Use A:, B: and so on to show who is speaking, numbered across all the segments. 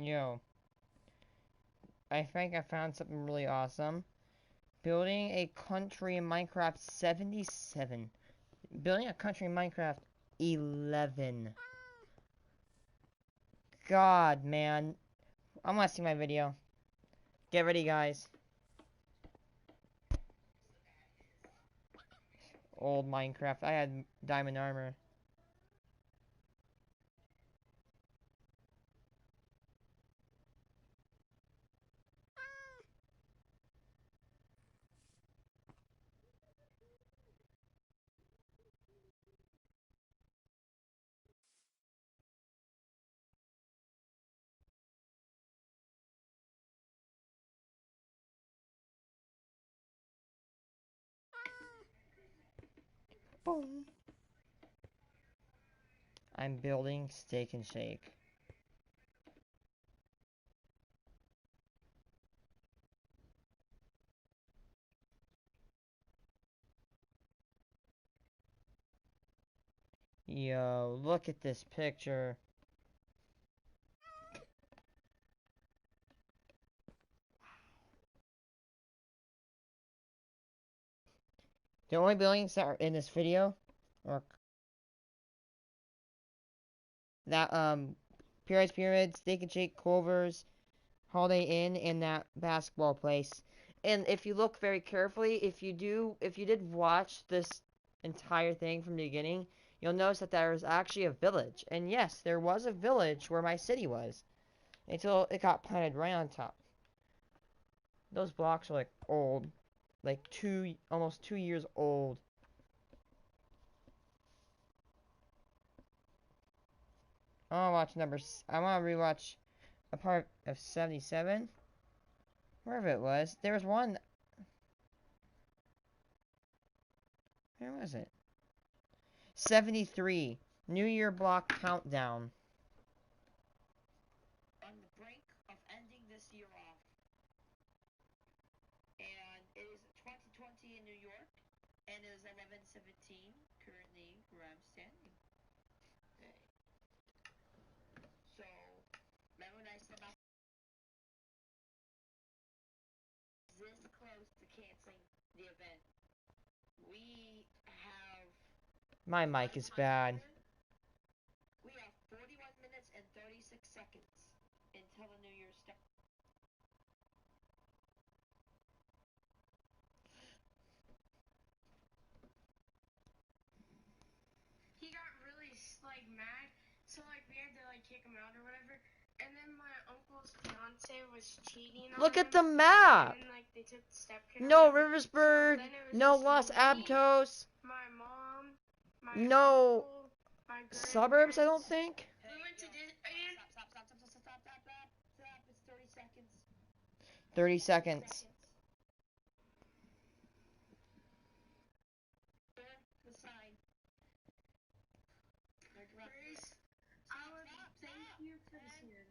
A: Yo, I think I found something really awesome. Building a country in Minecraft 77. Building a country in Minecraft 11. God, man. I'm gonna see my video. Get ready, guys. Old Minecraft. I had diamond armor. Boom. I'm building Steak and Shake. Yo, look at this picture. The only buildings that are in this video are that Pyramid, Steak and Shake, Culver's, Holiday Inn, and that basketball place. And if you look very carefully, if you did watch this entire thing from the beginning, you'll notice that there was actually a village. And yes, there was a village where my city was. Until it got planted right on top. Those blocks are like old. Like almost 2 years old. I want to rewatch a part of 77. Wherever it was. There was one. Where was it? 73. New Year block countdown. On the brink of ending this year off. And it is 2020 in New York. And it is 11:17 currently where I'm standing. Okay. So, remember when I said I was this close to canceling the event? We have... My mic is bad. We have 41 minutes and 36 seconds until the New Year's starts. He got really, like, mad, so, like, we had to, like, kick him out or whatever. And then my uncle's fiance was cheating on him. Look at the map! And then, like, they took the step care. No Riversburg, so no Los Aptos. My mom, my no uncle, my suburbs, I don't think. We went to Disney. Stop. It's 30 seconds. 30 seconds. The sign. Rayce, I would thank you for this year.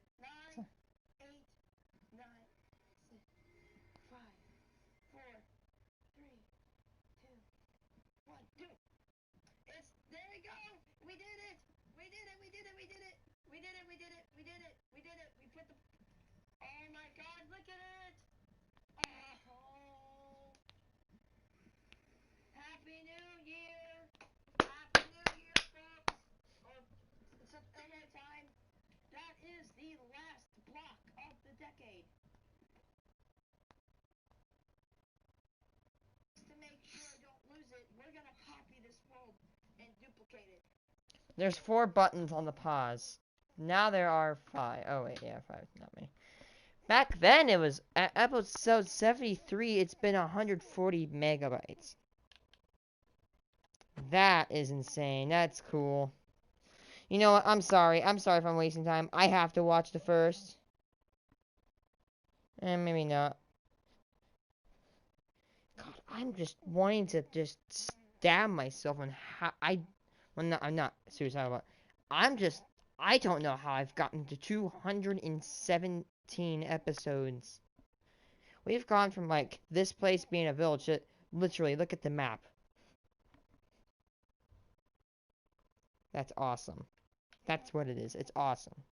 A: 9, 8, 9, 6, 5, 4, 3, 2, 1, do it. There we go. We did it. We did it. We did it. We did it. We did it. We did it. We did it. We did it. We put the... Oh my God, look at it. Oh. Happy New Year. Happy New Year, folks. Oh, it's ahead of time. That is the last block of the decade. To make sure I don't lose it, we're gonna copy this world and duplicate it. There's 4 buttons on the pause. Now there are 5. Oh wait, yeah, 5, not me. Back then it was, at episode 73, it's been 140 megabytes. That is insane. That's cool. You know what? I'm sorry. I'm sorry if I'm wasting time. I have to watch the first. And maybe not. God, I'm just wanting to just stab myself on how I'm not suicidal, but I don't know how I've gotten to 217 episodes. We've gone from, like, this place being a village to, literally, look at the map. That's awesome. That's what it is. It's awesome.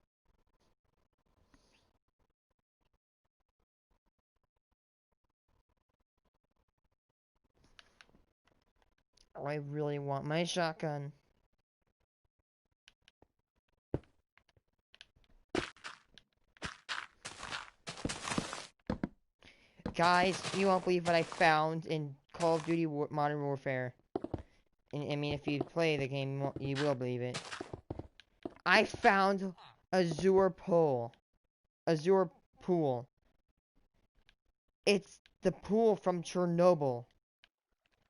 A: I really want my shotgun. Guys, you won't believe what I found in Call of Duty Modern Warfare. And, I mean, if you play the game, you will believe it. I found Azure Pool. Azure Pool. It's the pool from Chernobyl.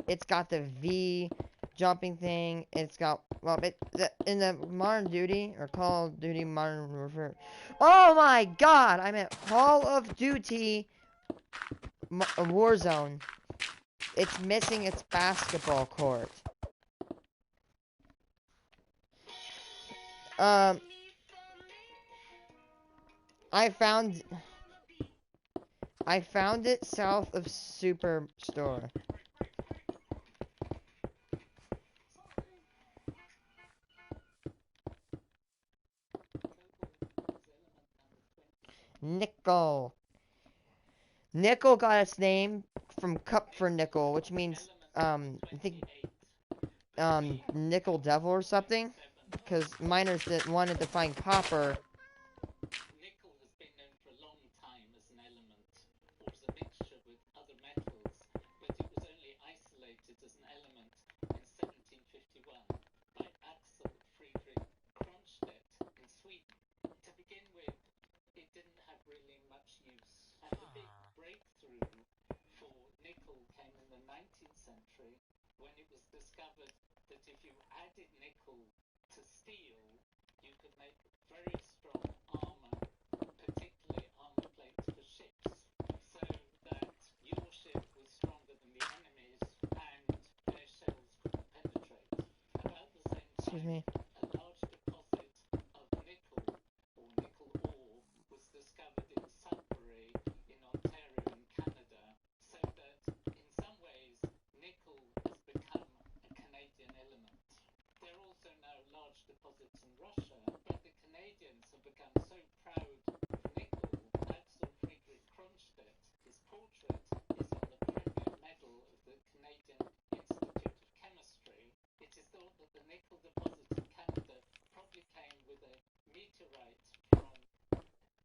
A: It's got the V jumping thing. It's got, well, in the Modern Duty, or Call of Duty Modern Warfare. Oh my god! I'm at Call of Duty Warzone. It's missing its basketball court. I found it south of Superstore. Nickel. Nickel got its name from Cup for Nickel, which means, I think, Nickel Devil or something. Because miners that wanted to find copper.
B: Nickel has been known for a long time as an element, or as a mixture with other metals, but it was only isolated as an element in 1751 by Axel Friedrich Kronstedt in Sweden. To begin with, it didn't have really much use, and the big breakthrough for nickel came in the 19th century when it was discovered that if you added nickel to steel, you could make very strong armor, particularly armor plates for ships, so that your ship was stronger than the enemy's and their shells couldn't penetrate. About the same time, a large deposit of nickel, or nickel ore, was discovered in Sudbury in Ontario in Canada, so that in some ways nickel has become a Canadian element. There are also now large deposits in Russia, but the Canadians have become so proud of nickel. Axel Friedrich Kronstedt, his portrait is on the premier medal of the Canadian Institute of Chemistry. It is thought that the nickel deposits in Canada probably came with a meteorite from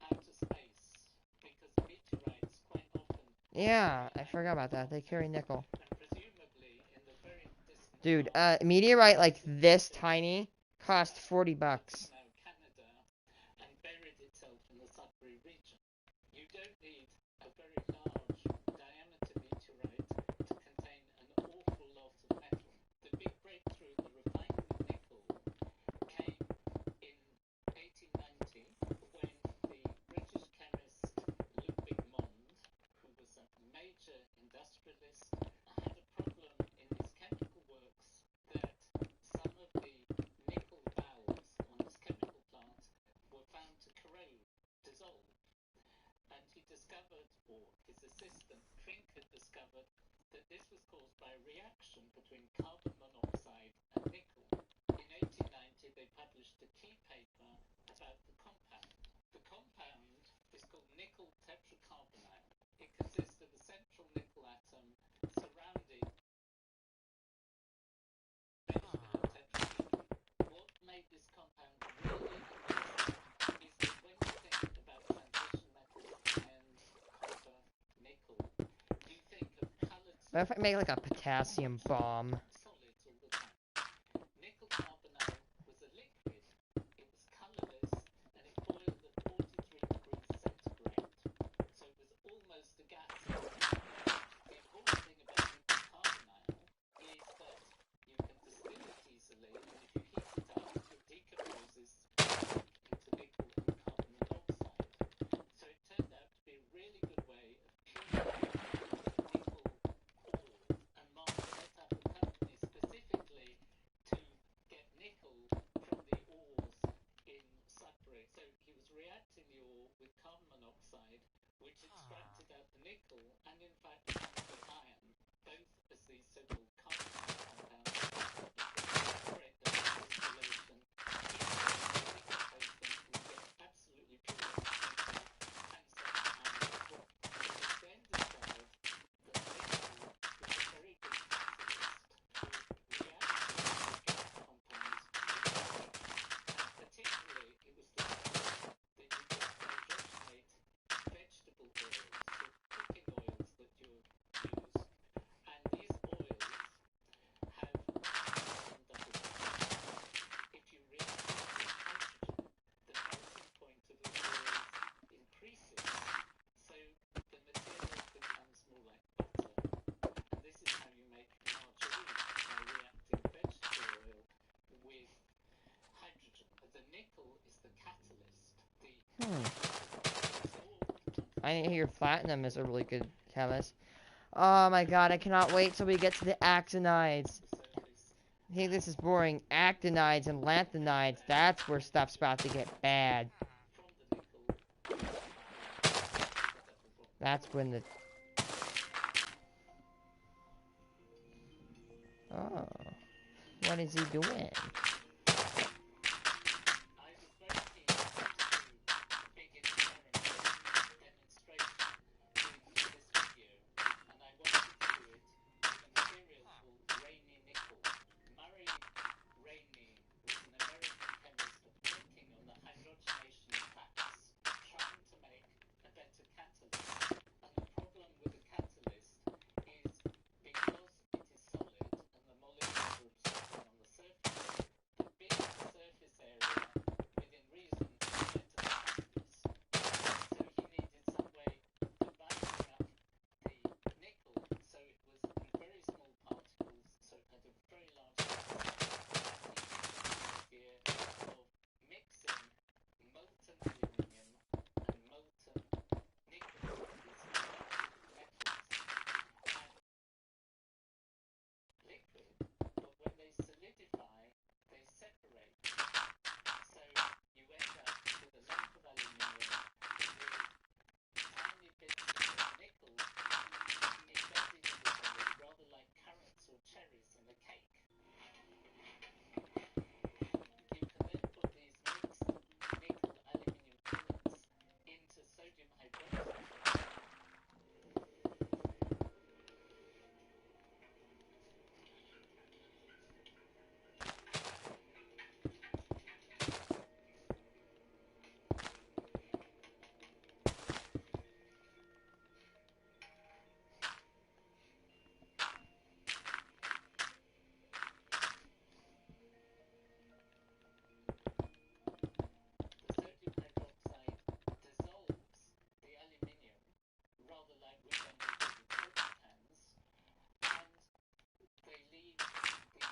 B: outer space, because meteorites quite often...
A: Yeah, I forgot about that. They carry nickel.
B: And presumably in the very distant...
A: Dude, meteorite like this tiny cost $40.
B: Now Canada, and buried itself in the Sudbury region. You don't need a very large diameter meteorite to contain an awful lot of metal. The big breakthrough in the refining of nickel came in 1890 when the British chemist Ludwig Mond, who was a major industrialist, had a problem in his chemical works that some of the nickel valves on his chemical plant were found to corrode, dissolve. And he discovered, or his assistant Fink had discovered, that this was caused by a reaction between carbon monoxide and nickel. In 1890 they published a key paper about the compound. The compound is called nickel tetracarbonate. It consists of a central nickel atom surrounded by tetrahedron. What made this compound really unusual is that when you think about transition metals and copper, nickel, you think of coloured
A: What if I make like a potassium bomb?
B: solids all the time. Nickel carbonate was a liquid. It was colourless and it boiled at 43 degrees centigrade. So it was almost a gas. The important thing about nickel carbonate is that you can distill it easily, and if you heat it up, it decomposes into nickel and carbon monoxide. So it turned out to be a really good way of purifying nickel ore. And Mark set up a company
A: Hmm.
B: absorbed
A: I
B: onto
A: didn't
B: the
A: hear
B: outside
A: platinum is a really good
B: of
A: chemist. Oh my god, I cannot wait till we get to the actinides.
B: the surface.
A: Hey,
B: And
A: this is boring. Actinides and lanthanides, that's where stuff's about to get bad.
B: from the nickel, whatever what
A: That's when the... Oh. What is he doing?
B: I was very keen to do a big experiment demonstration with this video, and I wanted to do it with a material called Rainy nickel. Murray Rainey was an American chemist working on the hydrogenation of fats, trying to make a better catalyst. And the problem with the catalyst is because it is solid and the molecules are absorbing on the surface, the bigger the surface area within reason, the better the catalyst. So he needed some way of dividing up the nickel so it was in very small particles, so it had a very large catalyst. And he came up with the idea of mixing molten aluminium and molten nickel, these two metals, and liquid, but when they solidify, they separate. So you end up with a lump of aluminium with tiny bits of nickel embedded in the solid, rather like currants or cherries in a cake. You can then put these mixed nickel aluminium fillets into sodium hydroxide. The sodium hydroxide dissolves the aluminium, rather like we've done before with Coke cans, and they leave the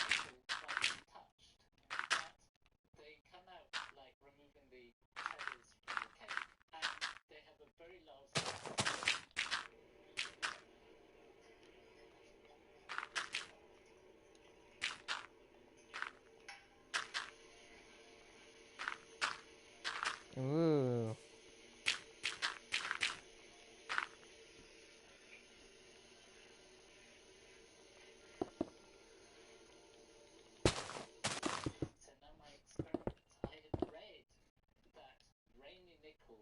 B: nickel quite untouched, but they come out like removing the cherries from the cake, and they have a very large surface.
A: Ooh.
B: So now my experiment. I had read that rainy nickel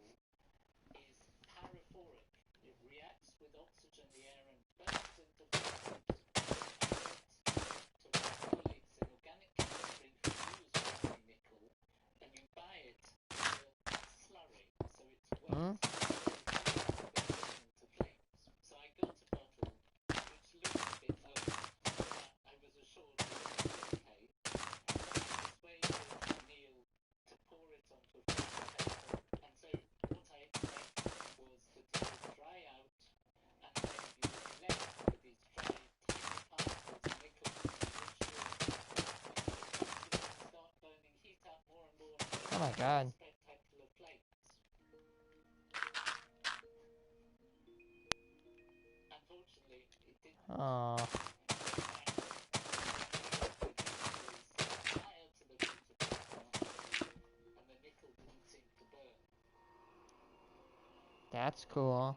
B: is pyrophoric. It reacts with oxygen in the air and bursts into flames. I went to my colleagues in organic chemistry who use rainy nickel, and you buy it as a slurry, so it's wet.
A: Huh?
B: Into flames. So I got a bottle which looked a bit old, but I was assured it would be okay. I persuaded Neil to pour it onto a piece of paper, and so what I expect was that it would dry out, and then you would be left with these dry, tiny particles of nickel, which would start burning, heat up more and more,
A: Oh my
B: and
A: god.
B: spectacular flames. Unfortunately, it didn't.
A: Aw.
B: Fire to the filter paper, and the nickel didn't seem to burn.
A: That's cool.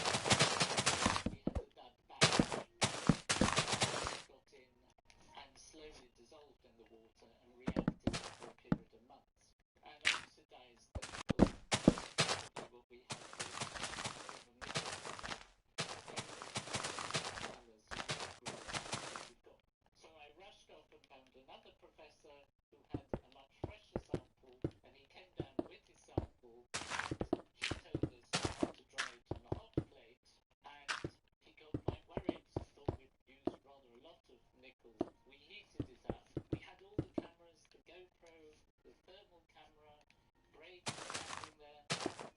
B: We had to dab back, got in and slowly dissolved in the water and reacted for a period of months, and oxidized the nickel, probably what we had with nickel oxide, colours of green that we got. So I rushed off and found another professor who had a much fresher sample, and he came down with his sample, and he told us how to dry it on a hot plate, and he got quite worried, thought we'd used rather a lot of nickel. We heated it up. We had all the cameras, the GoPro, the thermal camera, Brady standing there,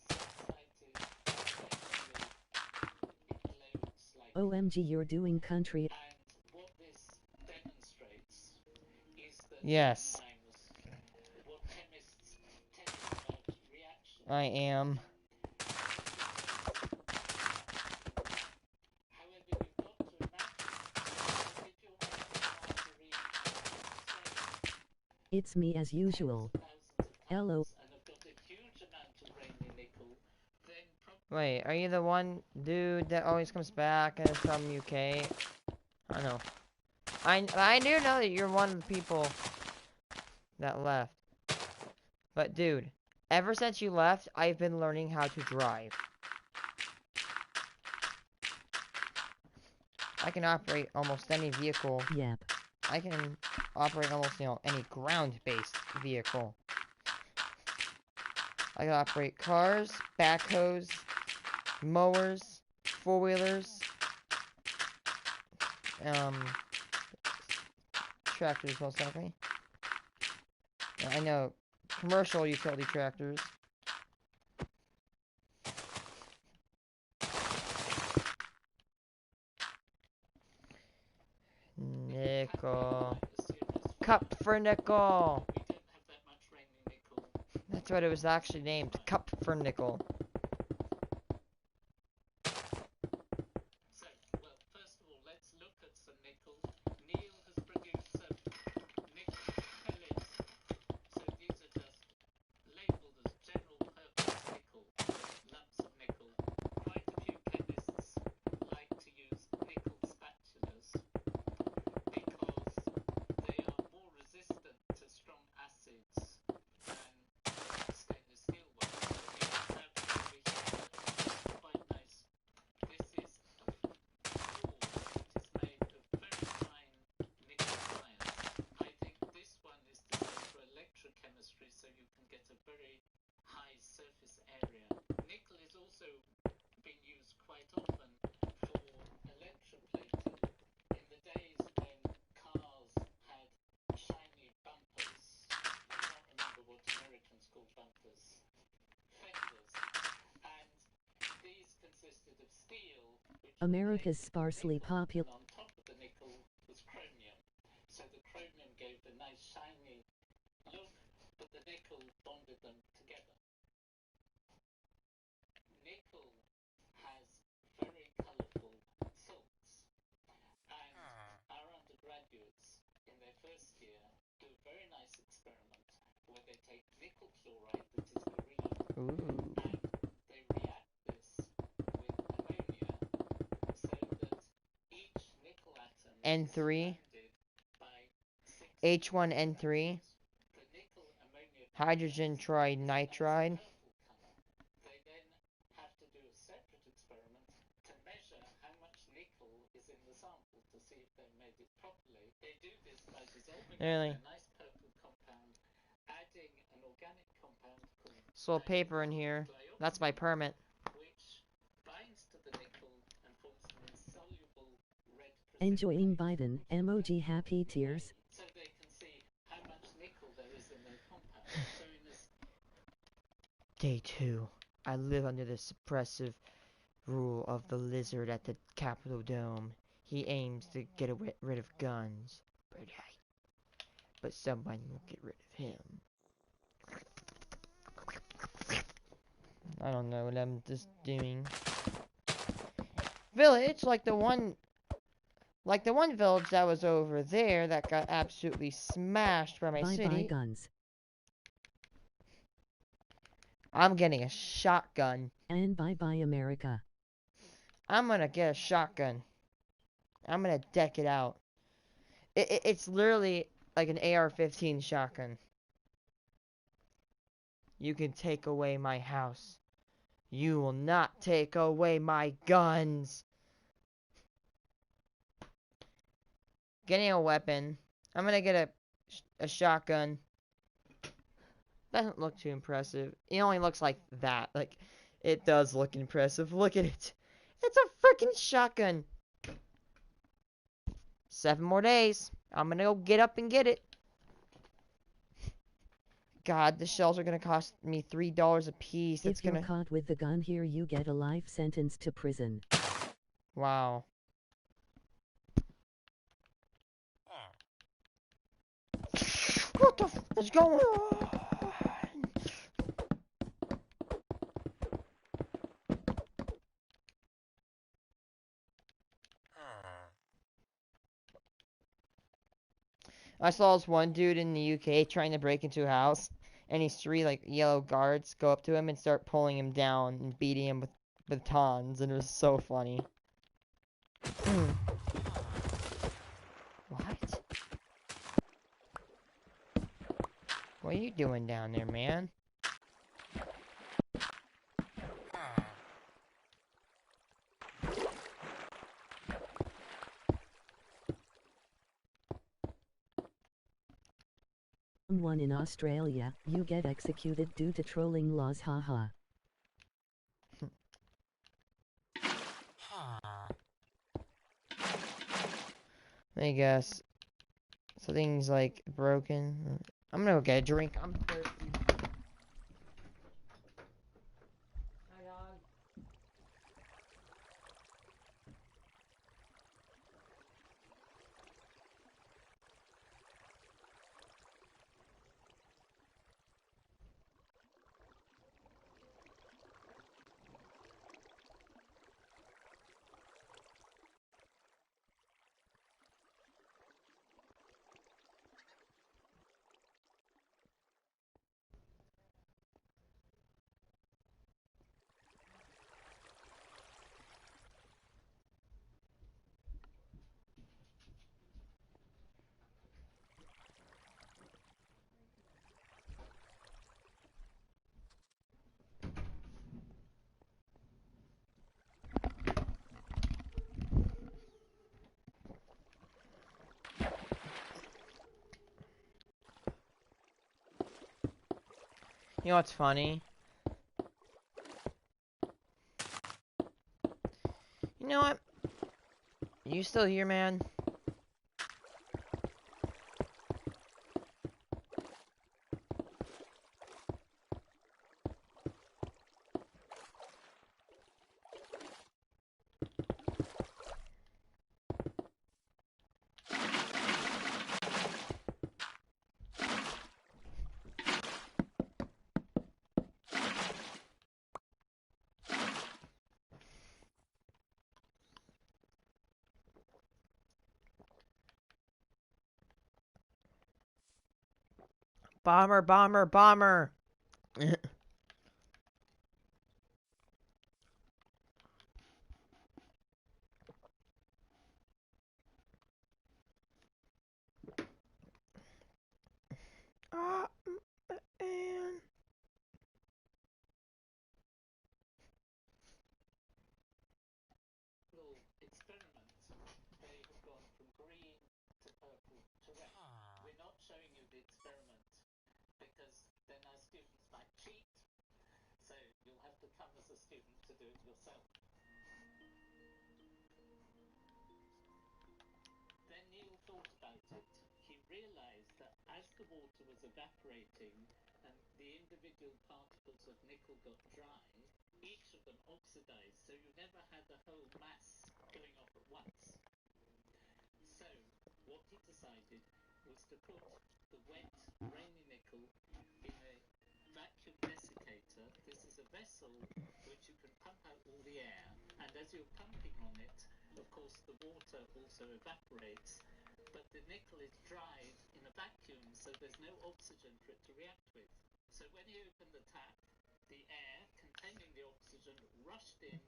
B: sun-sighted, and eventually it glows like
C: OMG, you're doing country.
B: and what this demonstrates is
A: Yes.
B: times what chemists tell you about reaction.
A: I am.
B: However, you've got to imagine that if you're making margarine say
C: It's me as
B: tens
C: usual.
B: of thousands of
C: Hello.
B: tons and have got a huge amount of rainy nickel, then probably
A: Wait, are you the one dude that always comes back and is from UK? I know. I do know that you're one of the people that left. But dude, ever since you left, I've been learning how to drive. I can operate almost any vehicle.
C: Yep.
A: I can operate almost, any ground-based vehicle. I can operate cars, backhoes, mowers, four-wheelers, tractors most likely. I know commercial utility tractors. Nickel. Cup for nickel.
B: we don't have that much rainy nickel.
A: That's what it was actually named. Cup for nickel.
B: So, well, first of all, let's look at some nickel. Neil has produced some nickel pellets. So these are just labelled as general purpose nickel, lumps of nickel. Quite a few chemists like to use nickel spatulas because they are more resistant to strong acids than stainless steel ones. So we have over here quite nice. This is a core which is made of very fine nickel ions. I think this one is designed for electrochemistry, so you can get a very high surface area. Nickel is also being used quite often for electroplating. In the days when cars had shiny bumpers, I can't remember what Americans call bumpers, fenders, and these consisted of steel, which
C: America's
B: was
C: sparsely
B: nickel,
C: popular.
B: and on top of the nickel was chromium. So the chromium gave a nice shiny look, but the nickel bonded them together. Nickel has very colourful salts, and our undergraduates in their first year do a very nice experiment where they take nickel chloride that is green
A: Ooh.
B: and they react this with ammonia so that each nickel atom
A: N3.
B: is surrounded by 6
A: H1N3.
B: the nickel ammonia
A: Hydrogen trinitride.
B: purple colour. They then have to do a separate experiment to measure how much nickel is in the sample to see if they made it properly. They do this by dissolving
A: Really?
B: a nice purple compound, adding an organic compound called
A: Still paper in here. That's my permit.
B: which binds to the nickel and forms an insoluble red
C: Enjoying
B: precipitate,
C: Biden. Emoji happy tears.
B: so they can see how much nickel there is in their compound. So in this
A: Day 2. I live under the suppressive rule of the lizard at the Capitol Dome. He aims to get rid of guns, but someone will get rid of him. I don't know what I'm just doing. Village, like the one village that was over there that got absolutely smashed by my
C: Bye
A: city.
C: bye guns.
A: I'm getting a shotgun.
C: And bye bye America.
A: I'm gonna get a shotgun. I'm gonna deck it out. It's literally like an AR-15 shotgun. You can take away my house. You will not take away my guns. Getting a weapon. I'm gonna get a shotgun. Doesn't look too impressive. It only looks like that. Like, it does look impressive. Look at it. It's a freaking shotgun. 7 more days. I'm gonna go get up and get it. God, the shells are gonna cost me $3 a piece. That's
C: If you're
A: gonna...
C: caught with the gun here, you get a life sentence to prison.
A: Wow. What the f is going on? I saw this one dude in the UK trying to break into a house, and these three like yellow guards go up to him and start pulling him down and beating him with batons, and it was so funny. What? What are you doing down there, man?
C: One in Australia, you get executed due to trolling laws, haha.
A: I guess something's like broken. I'm gonna go get a drink. I'm thirsty. Hi, dog. You know what's funny? You know what? You still here, man? Bomber, bomber, bomber! Ah, man.
B: Little experiment, they have gone from green to purple to red. We're not showing you the experiment because then our students might cheat, so you'll have to come as a student to do it yourself. Then Neil thought about it. He realized that as the water was evaporating and the individual particles of nickel got dry, each of them oxidized, so you never had the whole mass going off at once. So what he decided was to put the wet, rainy nickel in a vacuum desiccator. This is a vessel which you can pump out all the air, and as you're pumping on it, of course the water also evaporates, but the nickel is dried in a vacuum, so there's no oxygen for it to react with. So when he opened the tap, the air containing the oxygen rushed in,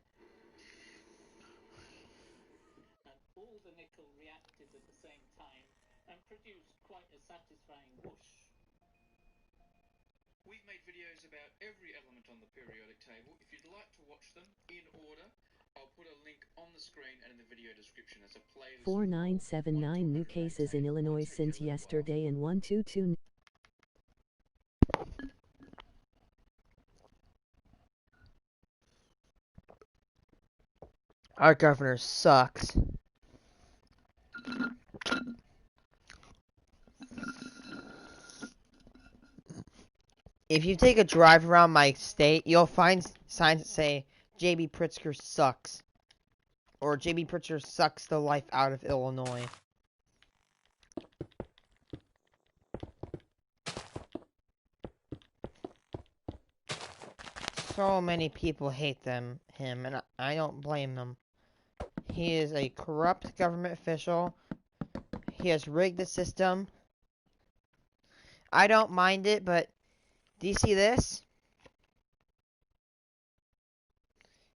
B: and all the nickel reacted at the same time and produced quite a satisfying whoosh.
D: We've made videos about every element on the periodic table. If you'd like to watch them in order, I'll put a link on the screen and in the video description as a playlist.
C: 4979 new cases in Illinois since yesterday and 122.
A: Our governor sucks. If you take a drive around my state, you'll find signs that say JB Pritzker sucks. Or JB Pritzker sucks the life out of Illinois. so many people hate him, and I don't blame them. He is a corrupt government official. He has rigged the system. I don't mind it, but do you see this?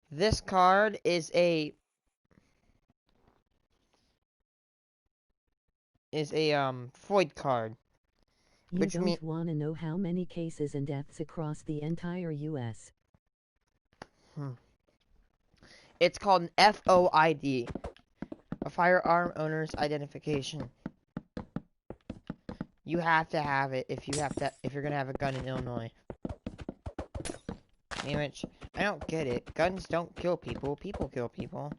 A: This card is a Freud card,
C: You
A: which means
C: don't wanna know how many cases and deaths across the entire US.
A: it's called an FOID, a firearm owner's identification. You have to have it if you're gonna have a gun in Illinois. Which I don't get it. Guns don't kill people. People kill people.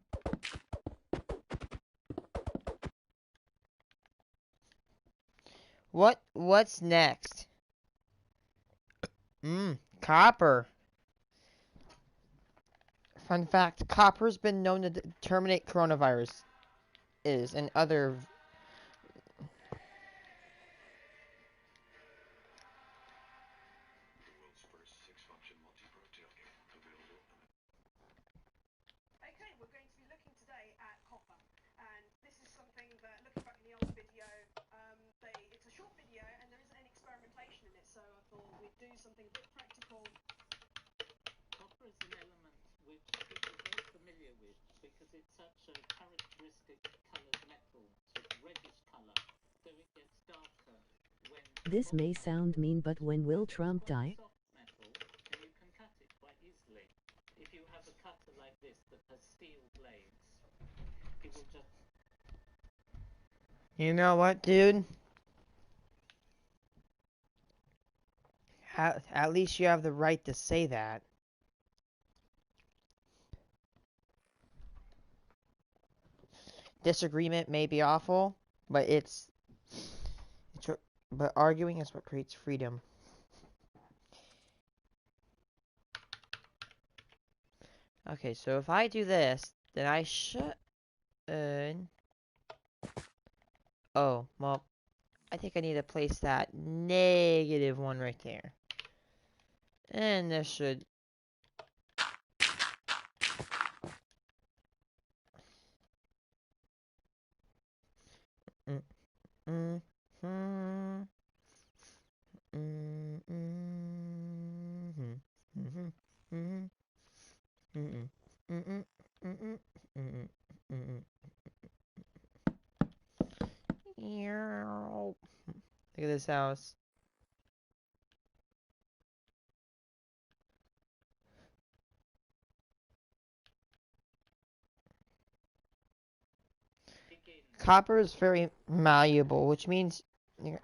A: What's next? Copper. Fun fact, copper's been known to terminate coronavirus and other.
E: Okay, we're going to be looking today at copper, and this is something that, looking back in the old video, it's a short video and there isn't any experimentation in it, so I thought we'd do something a bit practical.
B: Copper is an element which people are very familiar with because it's such a characteristic coloured metal. It's reddish colour, so it gets darker when...
C: This may sound mean, but when will Trump die?
B: Soft metal, and you can cut it quite easily. If you have a cutter like this that has steel blades, it will just...
A: You know what, dude? At least you have the right to say that. Disagreement may be awful, but but arguing is what creates freedom. Okay, so if I do this, then I should... Oh, well, I think I need to place that -1 right there. And this should... Look at this house. Copper is very malleable, which means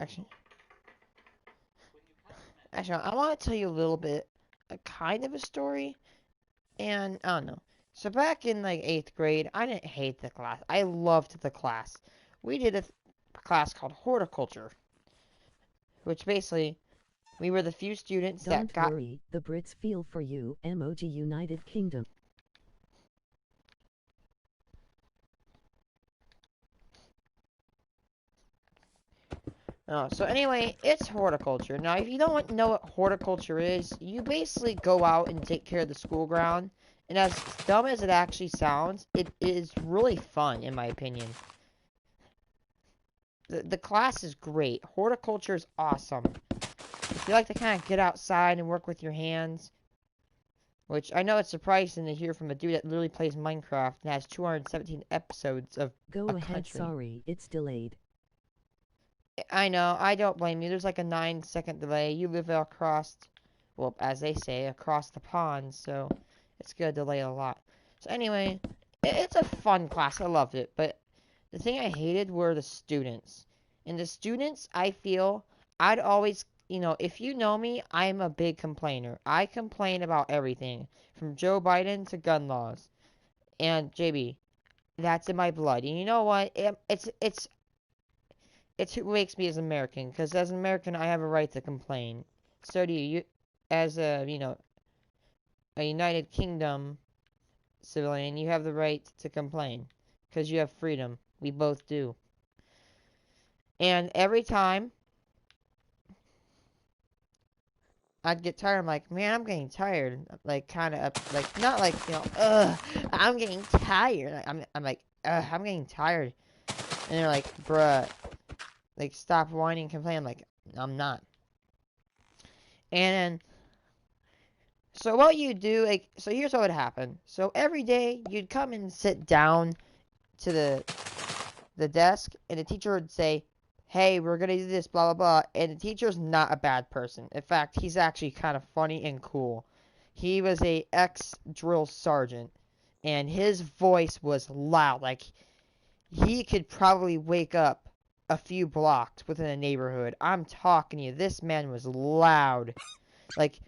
A: actually, I want to tell you a little bit, a kind of a story, and I don't know. So back in like 8th grade, I didn't hate the class. I loved the class. We did a class called horticulture, which basically we were the few students that
C: Don't
A: got...
C: worry, the Brits feel for you, emoji United Kingdom.
A: Oh, so anyway, it's horticulture. Now, if you don't know what horticulture is, you basically go out and take care of the school ground. And as dumb as it actually sounds, it is really fun, in my opinion. The class is great. Horticulture is awesome. If you like to kind of get outside and work with your hands, which I know it's surprising to hear from a dude that literally plays Minecraft and has 217 episodes of
C: Go
A: a
C: ahead,
A: country.
C: sorry, it's delayed.
A: I know, I don't blame you. There's like a 9-second delay. You live across, well, as they say, across the pond, so it's gonna delay a lot. So anyway, it's a fun class. I loved it, but the thing I hated were the students. And the students, I feel, I'd always, if you know me, I'm a big complainer. I complain about everything, from Joe Biden to gun laws. And JB, that's in my blood. And you know what? It's who makes me as an American, because as an American, I have a right to complain. So do you. As a United Kingdom civilian, you have the right to complain, because you have freedom. We both do. And every time I'd get tired. I'm like, man, I'm getting tired. Like, kind of up, like, not like, I'm getting tired. I'm like, I'm getting tired. And they're like, bruh, like, stop whining and complaining. I'm like, I'm not. And then, so what you do, like, so here's what would happen. So every day, you'd come and sit down to the desk, and the teacher would say, hey, we're gonna do this, blah, blah, blah. And the teacher's not a bad person. In fact, he's actually kind of funny and cool. He was a ex-drill sergeant, and his voice was loud. Like, he could probably wake up a few blocks within a neighborhood. I'm talking to you. This man was loud. Like,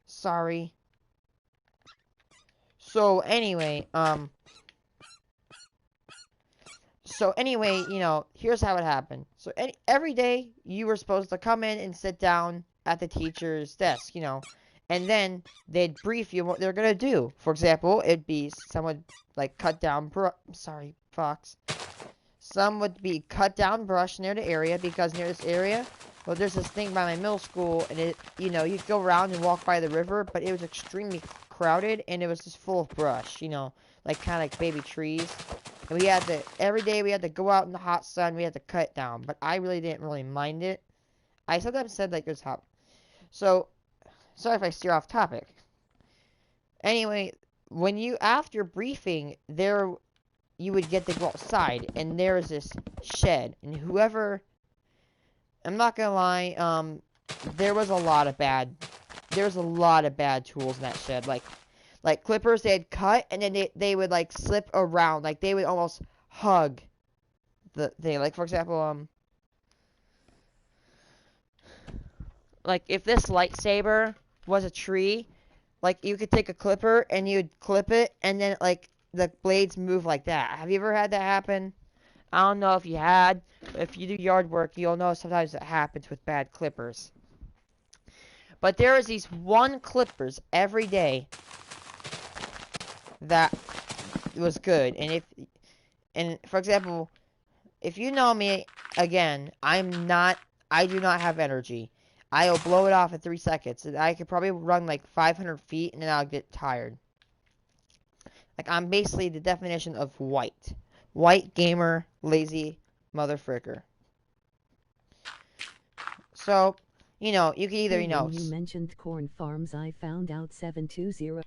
A: sorry. So anyway, here's how it happened. So every day you were supposed to come in and sit down at the teacher's desk, and then they'd brief you what they're gonna do. For example, it'd be someone like cut down sorry, Fox. Some would be cut down brush near the area, because near this area, well, there's this thing by my middle school, and it, you'd go around and walk by the river, but it was extremely crowded, and it was just full of brush, like kind of like baby trees. And every day we had to go out in the hot sun, we had to cut it down, but I really didn't really mind it. I sometimes said like it was hot. So, sorry if I steer off topic. Anyway, after briefing, you would get to go outside, and there was this shed, and I'm not gonna lie, there was a lot of bad tools in that shed, like clippers they had cut, and then they would like slip around, like they would almost hug the thing. Like, for example, like if this lightsaber was a tree, like you could take a clipper and you'd clip it, and then like the blades move like that. Have you ever had that happen? I don't know if you had. If you do yard work, you'll know sometimes it happens with bad clippers. But there was these one clippers every day that was good. And for example, if you know me, again, I do not have energy. I'll blow it off in 3 seconds. And I could probably run like 500 feet, and then I'll get tired. Like, I'm basically the definition of white. White gamer, lazy motherfricker. So, you could either,
C: Hey, when you mentioned corn farms, I found out 720.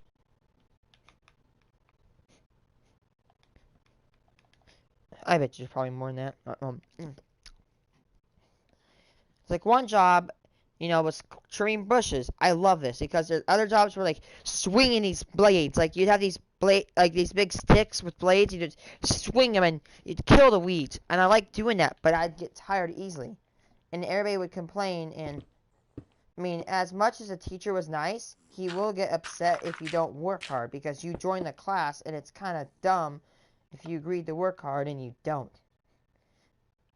A: I bet there's probably more than that. It's like one job, was trimming bushes. I love this, because there's other jobs where like swinging these blades. Like, you'd have these these big sticks with blades. You just swing them and you'd kill the weeds. And I like doing that, but I'd get tired easily. And everybody would complain. And I mean, as much as a teacher was nice, he will get upset if you don't work hard, because you join the class, and it's kind of dumb if you agreed to work hard and you don't.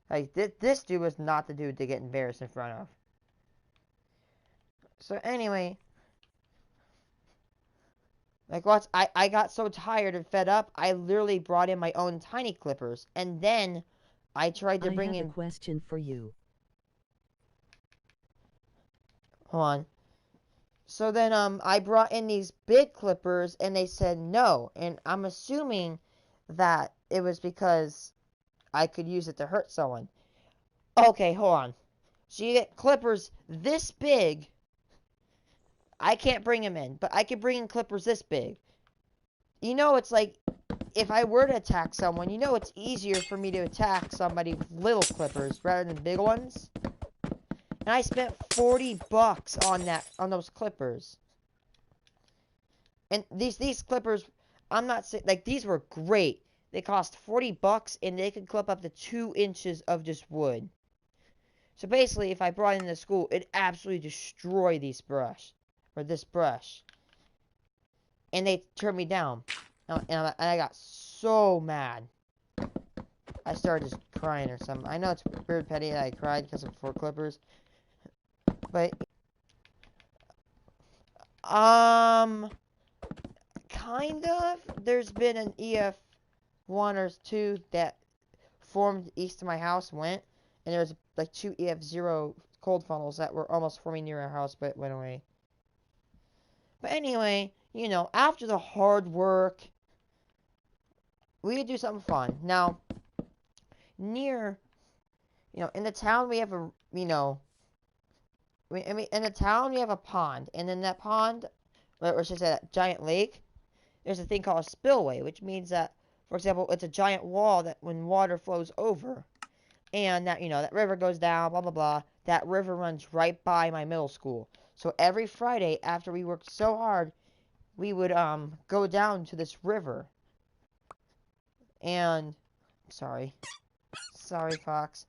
A: Like, this dude was not the dude to get embarrassed in front of. So anyway, like, once I got so tired and fed up, I literally brought in my own tiny clippers, and then I tried to bring in.
C: I have a question for you.
A: Hold on. So then I brought in these big clippers, and they said no, and I'm assuming that it was because I could use it to hurt someone. Okay, hold on. So you get clippers this big. I can't bring them in, but I can bring in clippers this big. It's like, if I were to attack someone, it's easier for me to attack somebody with little clippers rather than big ones. And I spent $40 on those clippers. And these clippers, I'm not saying, like, these were great. They cost $40, and they could clip up to 2 inches of just wood. So basically, if I brought it into school, it'd absolutely destroy this brush. And they turned me down. And I got so mad. I started just crying or something. I know it's weird petty that I cried because of 4 clippers. But, kind of. There's been an EF1 or 2 that formed east of my house, and there's like 2 EF0 cold funnels that were almost forming near our house, but it went away. But anyway, you know, after the hard work, we could do something fun. Now, near, you know, in the town we have a, you know, I mean, in the town we have a pond, and in that pond, or should I say that giant lake, there's a thing called a spillway, which means that, for example, it's a giant wall that when water flows over, and that, you know, that river goes down, blah, blah, blah, that river runs right by my middle school. So every Friday, after we worked so hard, we would, go down to this river, and, sorry, Fox,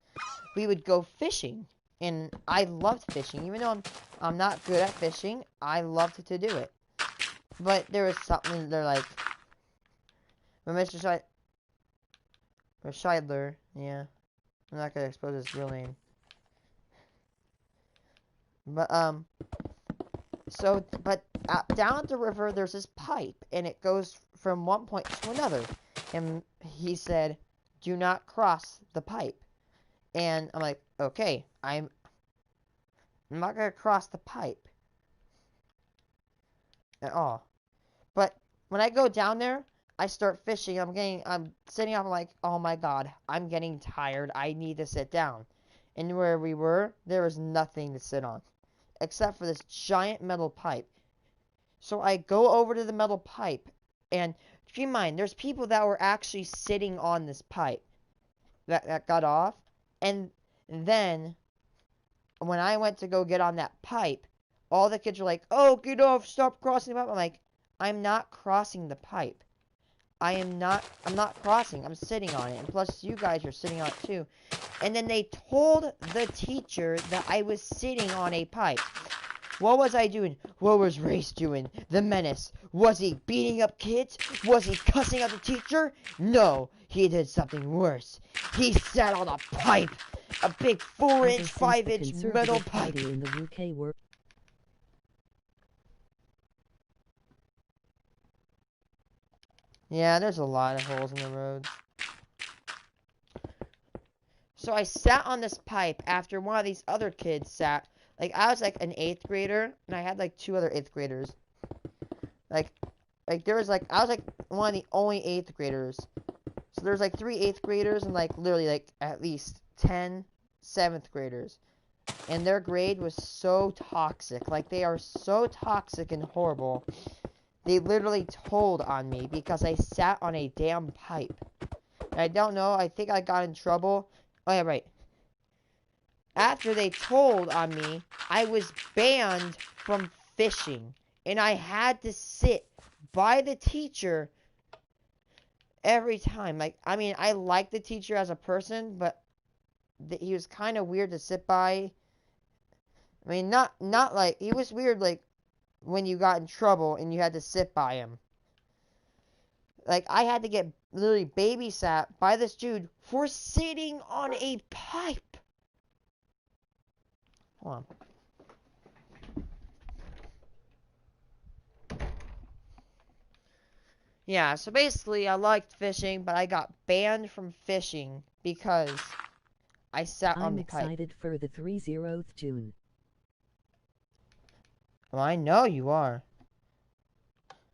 A: we would go fishing, and I loved fishing, even though I'm not good at fishing, I loved to do it. But there was something, they're like, when Mr. Scheidler, yeah, I'm not gonna expose his real name. But, down at the river, there's this pipe, and it goes from one point to another. And he said, do not cross the pipe. And I'm like, okay, I'm not gonna cross the pipe at all. But when I go down there, I start fishing. I'm sitting up, I'm like, oh my god, I'm getting tired. I need to sit down. And where we were, there was nothing to sit on, except for this giant metal pipe. So I go over to the metal pipe, and keep in mind, there's people that were actually sitting on this pipe that got off. And then, when I went to go get on that pipe, all the kids were like, oh, get off, stop crossing the pipe. I'm like, I'm not crossing the pipe. I'm not crossing. I'm sitting on it. And plus, you guys are sitting on it too. And then they told the teacher that I was sitting on a pipe. What was I doing? What was Rayce doing? The menace. Was he beating up kids? Was he cussing out the teacher? No, he did something worse. He sat on a pipe. A big 4-inch, 5-inch metal pipe.
C: In the UK were
A: Yeah, there's a lot of holes in the roads. So I sat on this pipe after one of these other kids sat. Like, I was like an 8th grader, and I had like 2 other 8th graders. Like there was like, I was like one of the only 8th graders. So there's like 3 8th graders and like literally like at least 10 7th graders. And their grade was so toxic. Like, they are so toxic and horrible. They literally told on me because I sat on a damn pipe. And I don't know, I think I got in trouble. Oh yeah, right. After they told on me, I was banned from fishing. And I had to sit by the teacher every time. Like, I mean, I like the teacher as a person, but he was kind of weird to sit by. I mean, not like, he was weird like when you got in trouble and you had to sit by him. Like, I had to get literally babysat by this dude for sitting on a pipe. Hold on. Yeah, so basically I liked fishing, but I got banned from fishing because I sat on
C: I'm
A: the pipe.
C: excited for the 30th June.
A: Well, I know you are.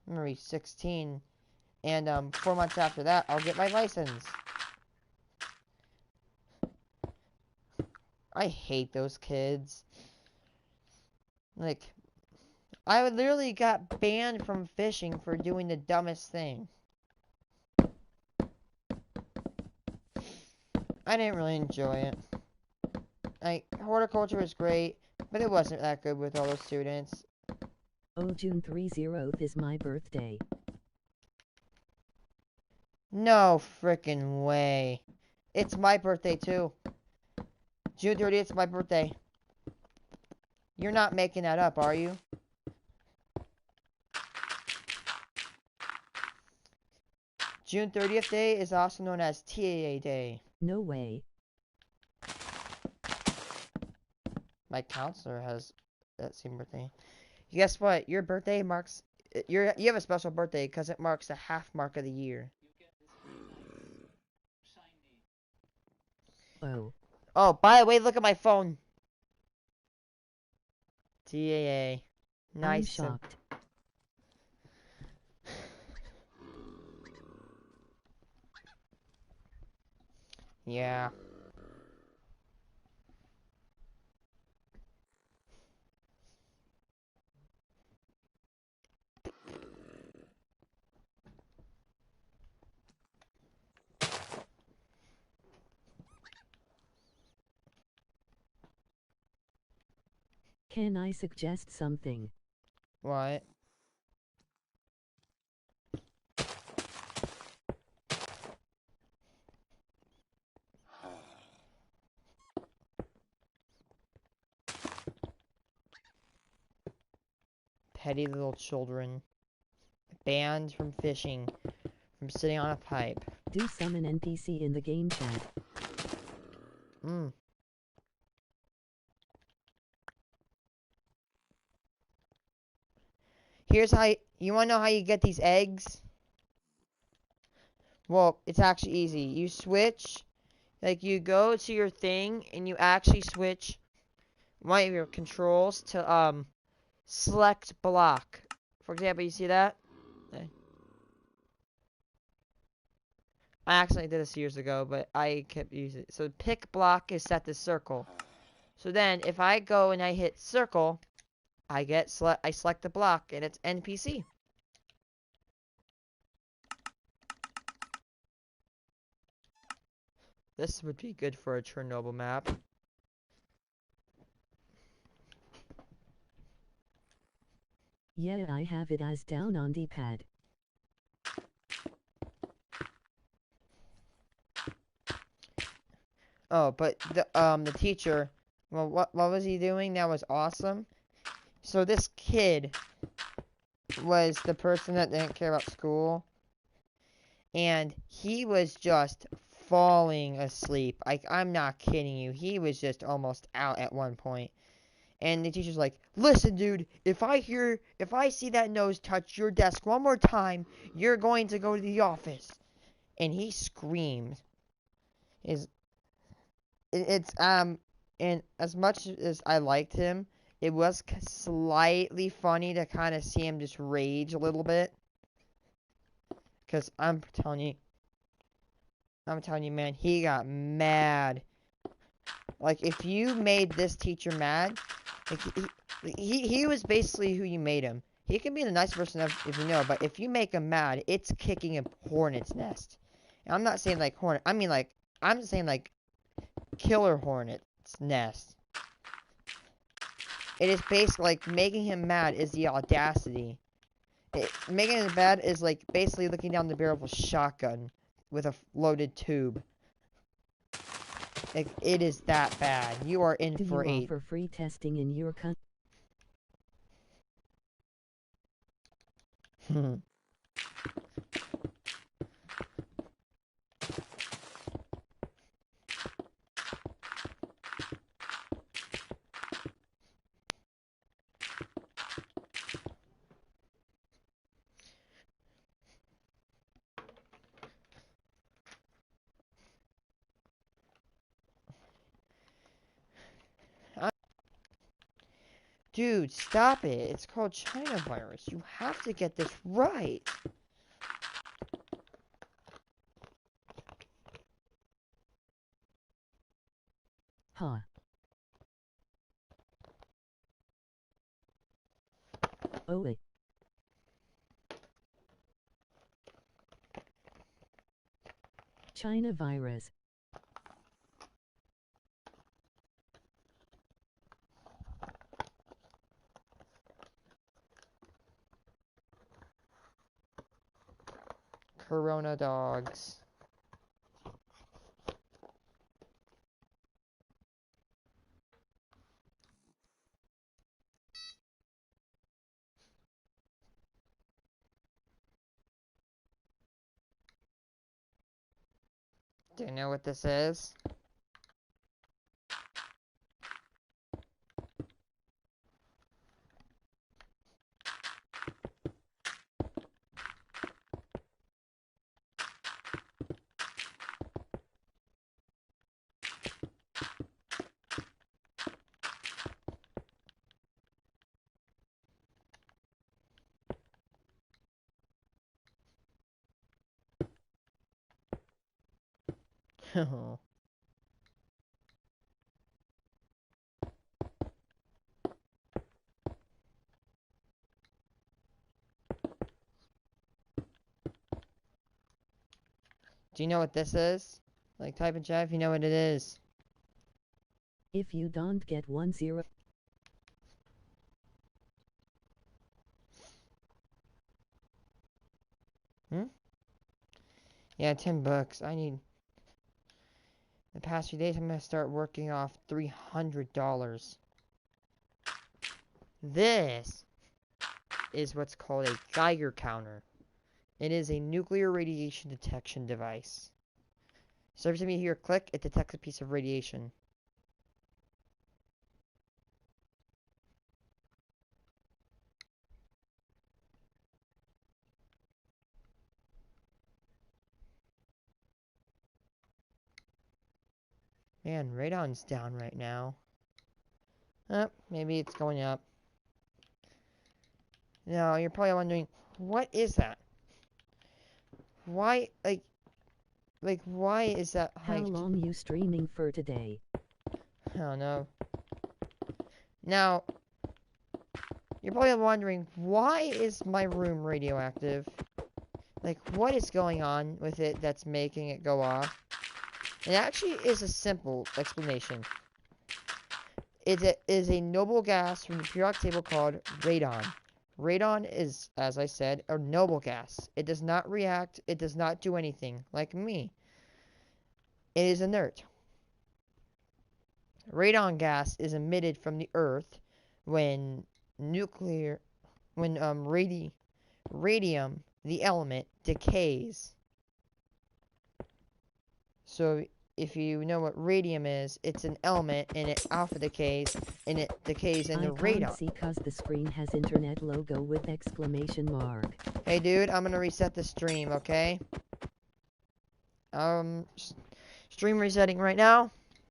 A: I'm gonna be 16, and 4 months after that, I'll get my license. I hate those kids. Like, I literally got banned from fishing for doing the dumbest thing. I didn't really enjoy it. Like, horticulture was great, but it wasn't that good with all those students.
C: Oh, June 30th is my birthday.
A: No frickin' way. It's my birthday too. June 30th is my birthday. You're not making that up, are you? June 30th Day is also known as TAA Day.
C: No way.
A: My counselor has that same birthday. Guess what? Your birthday marks... you have a special birthday because it marks the half mark of the year.
B: You get this shiny.
C: Oh.
A: Oh, by the way, look at my phone. DAA.
C: I'm
A: Nice.
C: shocked.
A: Yeah.
C: Can I suggest something?
A: What? Petty little children. Banned from fishing. From sitting on a pipe.
C: Do summon NPC in the game chat.
A: Hmm. Here's how you want to know how you get these eggs? Well, it's actually easy. You switch, like you go to your thing and you actually switch one of your controls to select block. For example, you see that? I accidentally did this years ago, but I kept using it. So pick block is set to circle. So then if I go and I hit circle, I select the block and it's NPC. This would be good for a Chernobyl map.
C: Yeah, I have it as down on D-pad.
A: Oh, but the teacher, well, what was he doing? That was awesome. So this kid was the person that didn't care about school, and he was just falling asleep. I'm not kidding you. He was just almost out at one point. And the teacher's like, "Listen, dude, if I see that nose touch your desk one more time, you're going to go to the office." And he screamed. It's and as much as I liked him, it was slightly funny to kind of see him just rage a little bit. Cause I'm telling you, man, he got mad. Like if you made this teacher mad, like he was basically who you made him. He can be the nice person if you know, but if you make him mad, it's kicking a hornet's nest. And I'm not saying like hornet. I mean like I'm saying like killer hornet's nest. It is basically like making him mad is the audacity. Making him mad is like basically looking down the barrel of a shotgun with a loaded tube. Like, it is that bad. You are in
C: Do
A: for
C: you
A: a.
C: offer free testing in your country?
A: Dude, stop it. It's called China virus. You have to get this right.
C: Huh. Oh wait. China virus.
A: Corona dogs. Do you know what this is? Oh. Do you know what this is? Like, type in chat if you know what it is.
C: If you don't get 10.
A: Yeah, 10 bucks. I need... The past few days, I'm gonna start working off $300. This is what's called a Geiger counter. It is a nuclear radiation detection device. So every time you hear a click, it detects a piece of radiation. Man, radon's down right now. Maybe it's going up. Now, you're probably wondering, what is that? Why, why is that
C: How
A: hyped?
C: long you streaming for today?
A: I don't know. Now, you're probably wondering, why is my room radioactive? Like, what is going on with it that's making it go off? It actually is a simple explanation. It is a noble gas from the periodic table called radon. Radon is, as I said, a noble gas. It does not react. It does not do anything, like me. It is inert. Radon gas is emitted from the Earth when radium, the element, decays. So if you know what radium is, it's an element and it alpha decays and it decays in the
C: I can't
A: radon.
C: see cause the screen has internet logo with exclamation mark.
A: Hey dude, I'm gonna reset the stream, okay? Stream resetting right now.